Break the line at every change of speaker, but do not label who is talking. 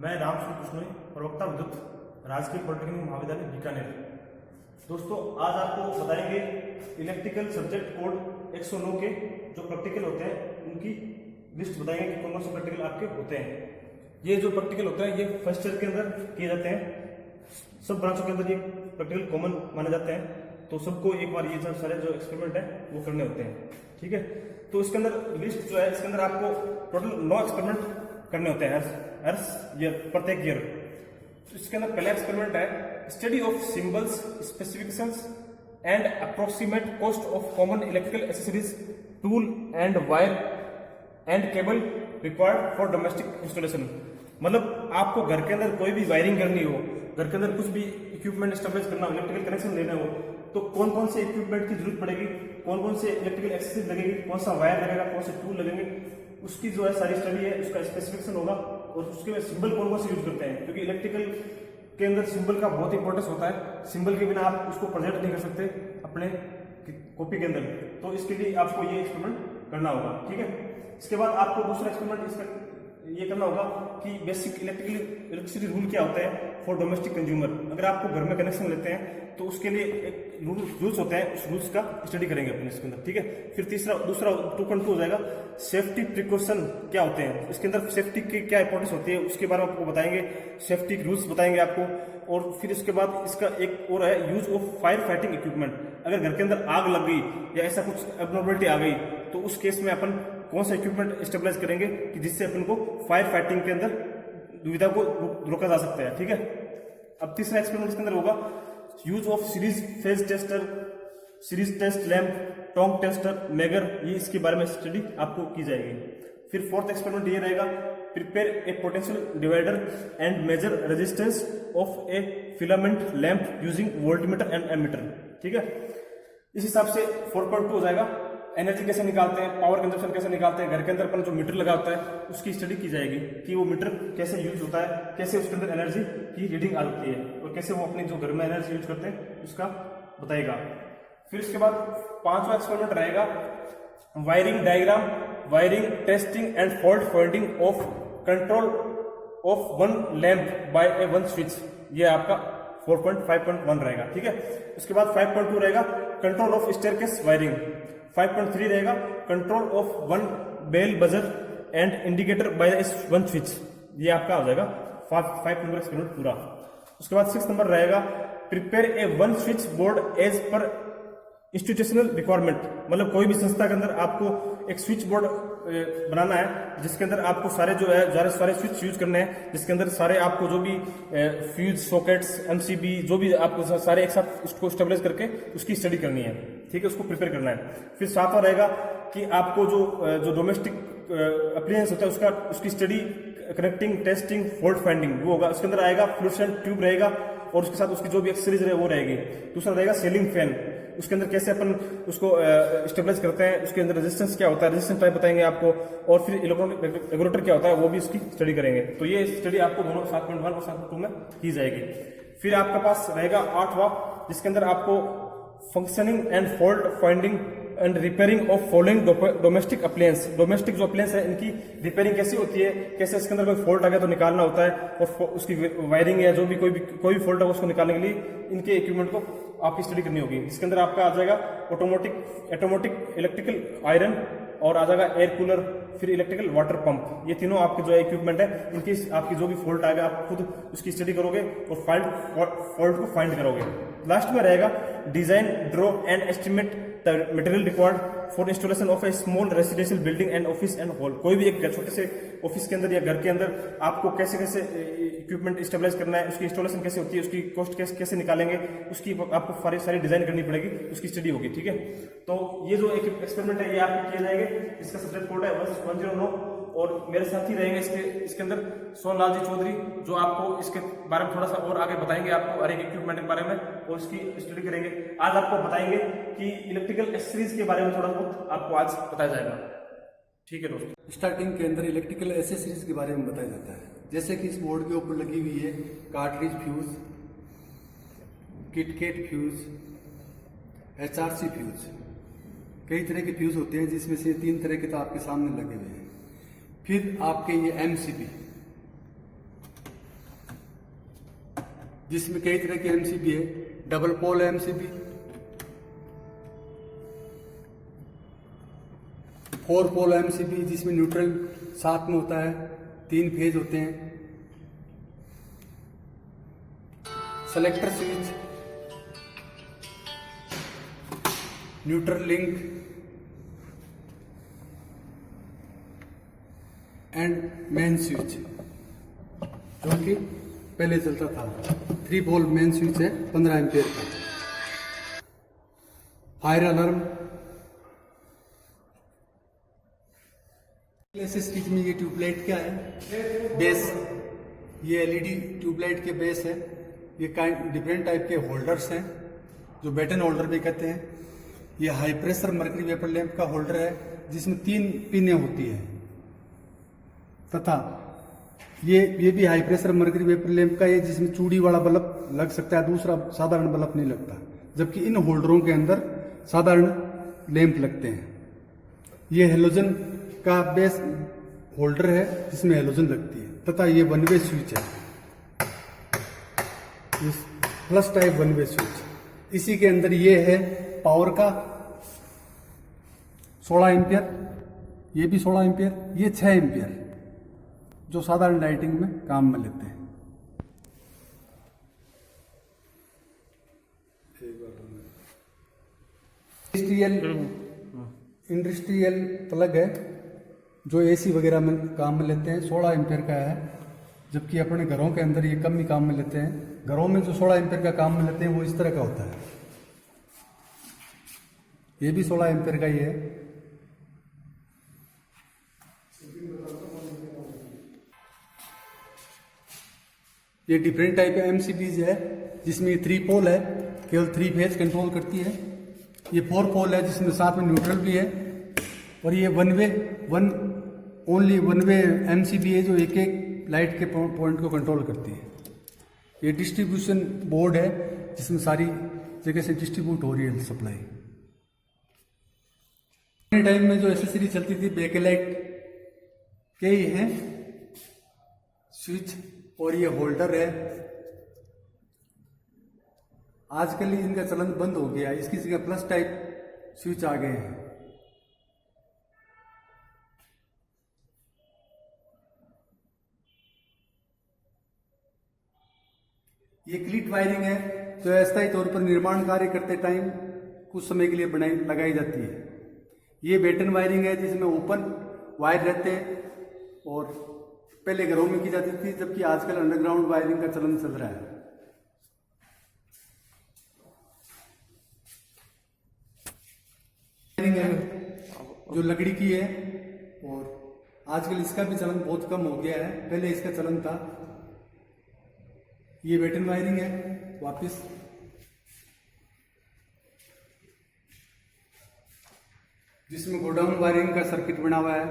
मैं रामश्री कृष्ण, प्रवक्ता विद्युत, राजकीय पॉलिटेक्निक महाविद्यालय बीकानेर। दोस्तों, आज आपको बताएंगे इलेक्ट्रिकल सब्जेक्ट कोड 109 के जो प्रैक्टिकल होते हैं उनकी लिस्ट बताएंगे कि कौन कौन से प्रैक्टिकल आपके होते हैं। ये जो प्रैक्टिकल होते हैं ये फर्स्ट ईयर के अंदर किए जाते हैं। सब ब्रांचों के अंदर ये प्रैक्टिकल कॉमन माने जाते हैं, तो सबको एक बार ये सारे जो एक्सपेरिमेंट है वो करने होते हैं। ठीक है, तो इसके अंदर लिस्ट जो है, इसके अंदर आपको टोटल 9 एक्सपेरिमेंट करने होते हैं हर ईयर, प्रत्येक ईयर। इसके अंदर पहला एक्सपेरिमेंट है study of symbols, specifications and approximate cost of common electrical accessories, tool and wire and cable required for domestic installation. मतलब आपको घर के अंदर कोई भी वायरिंग करनी हो, घर के अंदर कुछ भी इक्विपमेंट स्टेबलाइज करना हो, इलेक्ट्रिकल कनेक्शन लेना हो, तो कौन कौन से इक्विपमेंट की जरूरत पड़ेगी, कौन कौन से इलेक्ट्रिकल एक्सेसरीज लगेगी, कौन सा वायर लगेगा, कौन से टूल लगेंगे, उसकी जो है सारी स्टडी है, उसका स्पेसिफिकेशन होगा और उसके में सिंबल कौन कौन से यूज करते हैं, क्योंकि इलेक्ट्रिकल के अंदर सिंबल का बहुत इंपॉर्टेंस होता है। सिंबल के बिना आप उसको प्रोजेक्ट नहीं कर सकते अपने कॉपी के अंदर, तो इसके लिए आपको ये एक्सपेरिमेंट करना होगा। ठीक है, इसके बाद आपको दूसरा एक्सपेरिमेंट इसका ये करना होगा कि बेसिक इलेक्ट्रिसिटी रूल क्या होता है फॉर डोमेस्टिक कंज्यूमर। अगर आपको घर में कनेक्शन लेते हैं तो उसके लिए एक रूल्स होते हैं, उस रूल्स का स्टडी करेंगे अपने इसके अंदर। ठीक है, फिर दूसरा 2.2 हो जाएगा सेफ्टी प्रिकॉशन क्या होते हैं, इसके अंदर सेफ्टी की क्या इंपॉर्टेंस होती है उसके बारे में आपको बताएंगे, सेफ्टी रूल्स बताएंगे आपको। और फिर इसके बाद इसका एक और है use of fire fighting equipment. अगर घर के अंदर आग लग गई या ऐसा कुछ एबनॉर्मलिटी आ गई तो उस केस में अपन कौन सा इक्विपमेंट स्टेबलाइज करेंगे कि जिससे अपन को फायर फाइटिंग के अंदर दुविधा को रोका जा सकता है। ठीक है, अब तीसरा एक्सपेरिमेंट इसके अंदर होगा use of series phase tester, series test lamp, tong tester, megger, ये इसके बारे में स्टडी आपको की जाएगी। फिर फोर्थ एक्सपेरिमेंट ये रहेगा prepare a potential divider and measure resistance of a filament lamp using voltmeter and ammeter. ठीक है, इस हिसाब से 4.2 हो जाएगा एनर्जी कैसे निकालते हैं, पावर कंजप्शन कैसे निकालते हैं। घर के अंदर अपन जो मीटर लगा होता है उसकी स्टडी की जाएगी कि वो मीटर कैसे यूज होता है, कैसे उसके अंदर एनर्जी की रीडिंग आ जाती है और कैसे वो अपने जो घर में एनर्जी यूज करते हैं उसका बताएगा। फिर इसके बाद 5वां एक्सपेरिमेंट रहेगा wiring diagram, wiring testing and fault finding of control of one lamp by a one switch. ये आपका 4.5.1 रहेगा। ठीक है, उसके बाद 5.2 रहेगा कंट्रोल ऑफ स्टेयरकेस वायरिंग, 5.3 रहेगा control of one bell buzzer and indicator by one switch. ये आपका हो जाएगा 5 नंबर एक्सपेरिमेंट पूरा। उसके बाद 6 नंबर रहेगा prepare a one switch board as पर इंस्टीट्यूशनल रिक्वायरमेंट। मतलब कोई भी संस्था के अंदर आपको एक स्विच बोर्ड बनाना है जिसके अंदर आपको सारे जो है सारे स्विच यूज करने हैं, जिसके अंदर सारे आपको जो भी फ्यूज सॉकेट्स एमसीबी जो भी आपको सारे एक साथ उसको स्टेबलाइज करके उसकी स्टडी करनी है। ठीक है, उसको प्रिपेयर करना है। फिर 7वां रहेगा कि आपको जो डोमेस्टिक अप्लायंस होता है उसकी study, connecting, testing, fault finding वो होगा। उसके अंदर आएगा फ्लूसेंट ट्यूब रहेगा और उसके साथ उसकी जो भी एक्सेसरीज रहे वो रहेगी। दूसरा रहेगा सीलिंग फैन, उसके अंदर कैसे अपन उसको स्टेबलाइज करते हैं, उसके अंदर रेजिस्टेंस क्या होता है, रेजिस्टेंस टाइप बताएंगे आपको। और फिर इलेक्ट्रॉनिक रेगुलेटर क्या होता है वो भी इसकी स्टडी करेंगे। तो ये स्टडी आपको दोनों 7.1 और 7.2 में की जाएगी। फिर आपके पास रहेगा 8वां जिसके अंदर आपको functioning and fault finding and repairing of following domestic appliance. Domestic जो अप्लायंस है इनकी रिपेयरिंग कैसी होती है, कैसे इसके अंदर कोई फॉल्ट आ गया तो निकालना होता है, और उसकी वायरिंग या जो भी कोई भी फॉल्ट है उसको निकालने के लिए इनके इक्विपमेंट को आपकी स्टडी करनी होगी। इसके अंदर आपका आ जाएगा ऑटोमेटिक इलेक्ट्रिकल आयरन और आ जाएगा एयर कूलर, फिर इलेक्ट्रिकल वाटर पंप। ये तीनों आपके जो इक्विपमेंट है इनकी आपकी जो भी फॉल्ट आएगा आप खुद उसकी स्टडी करोगे और फॉल्ट को फाइंड करोगे। लास्ट में रहेगा design, draw and estimate the material required for installation of A small residential building and office and hall. कोई भी एक छोटे से ऑफिस के अंदर या घर के अंदर आपको कैसे कैसे इक्विपमेंट स्टेबलाइज करना है, उसकी इंस्टॉलेशन कैसे होती है, उसकी कॉस्ट कैसे निकालेंगे, उसकी आपको सारी डिजाइन करनी पड़ेगी, उसकी स्टडी होगी। ठीक है, तो ये जो एक एक्सपेरिमेंट है ये आपके किए जाएंगे। इसका सब्जेक्ट कोड है 109 और मेरे साथी रहेंगे इसके अंदर सोनलाल जी चौधरी, जो आपको इसके बारे में थोड़ा सा और आगे बताएंगे आपको हर एक इक्विपमेंट के बारे में और इसकी स्टडी करेंगे। आज आपको बताएंगे कि इलेक्ट्रिकल एक्सेसरीज के बारे में थोड़ा बहुत आपको आज बताया जाएगा। ठीक है दोस्तों,
स्टार्टिंग के अंदर इलेक्ट्रिकल एसेसरीज के बारे में बताया जाता है, जैसे कि इस बोर्ड के ऊपर लगी हुई है cartridge fuse, KitKat fuse, HRC fuse. कई तरह के फ्यूज होते हैं जिसमें से 3 तरह के तो आपके सामने लगे हुए हैं। फिर आपके ये एमसीबी, जिसमें कई तरह के एमसीबी है। डबल पोल एमसीबी, 4 पोल एमसीबी जिसमें न्यूट्रल साथ में होता है, 3 फेज होते हैं। Selector switch, neutral link and main switch, जो कि पहले चलता था। 3 पोल मेन स्विच है 15 एम्पियर का। फायर अलार्म, स्विच में ये ट्यूबलाइट क्या है, बेस, ये एलईडी ट्यूबलाइट के बेस है। ये डिफरेंट टाइप के होल्डर्स हैं जो बैटन होल्डर भी कहते हैं। ये high pressure mercury vapour lamp का होल्डर है जिसमें 3 पिनें होती है, तथा ये भी high pressure mercury vapour lamp का है जिसमें चूड़ी वाला बल्ब लग सकता है, दूसरा साधारण बल्ब नहीं लगता, जबकि इन होल्डरों के अंदर साधारण लैंप लगते हैं। ये हेलोजन का बेस होल्डर है जिसमें हेलोजन लगती है, तथा ये 1 वे स्विच है, प्लस टाइप 1 वे स्विच। इसी के अंदर ये है पावर का 16 एम्पियर, ये भी 16 एम्पियर, ये 6 एम्पियर जो साधारण लाइटिंग में काम में लेते हैं। इंडस्ट्रियल प्लग है जो एसी वगैरह में काम में लेते हैं, 16 एम्पियर का है, जबकि अपने घरों के अंदर ये कम ही काम में लेते हैं। घरों में जो 16 एम्पियर का काम में लेते हैं वो इस तरह का होता है। ये भी 16 एम्पियर का ही है। ये डिफरेंट टाइप के एमसीबीज है जिसमें 3 पोल है, केवल 3 फेज कंट्रोल करती है। ये 4 पोल है जिसमें साथ में न्यूट्रल भी है, और ये ओनली वन वे एमसीबी है जो एक एक लाइट के पॉइंट को कंट्रोल करती है। ये डिस्ट्रीब्यूशन बोर्ड है जिसमें सारी जगह से डिस्ट्रीब्यूट हो रही है सप्लाई। टाइम में जो एसेसरी चलती थी बेकेलाइट के ही हैं स्विच, और ये होल्डर है। आजकल इनका चलन बंद हो गया, इसकी जगह प्लस टाइप स्विच आ गए हैं। ये क्लीट वायरिंग है जो अस्थायी तौर पर निर्माण कार्य करते टाइम कुछ समय के लिए लगाई जाती है। ये बेटन वायरिंग है जिसमें ओपन वायर रहते हैं और पहले घरों में की जाती थी, जबकि आजकल अंडरग्राउंड वायरिंग का चलन चल रहा है। वायरिंग है जो लकड़ी की है, और आजकल इसका भी चलन बहुत कम हो गया है, पहले इसका चलन था। ये बेटन वायरिंग है वापस। जिसमें गोडाउन वायरिंग का सर्किट बना हुआ है।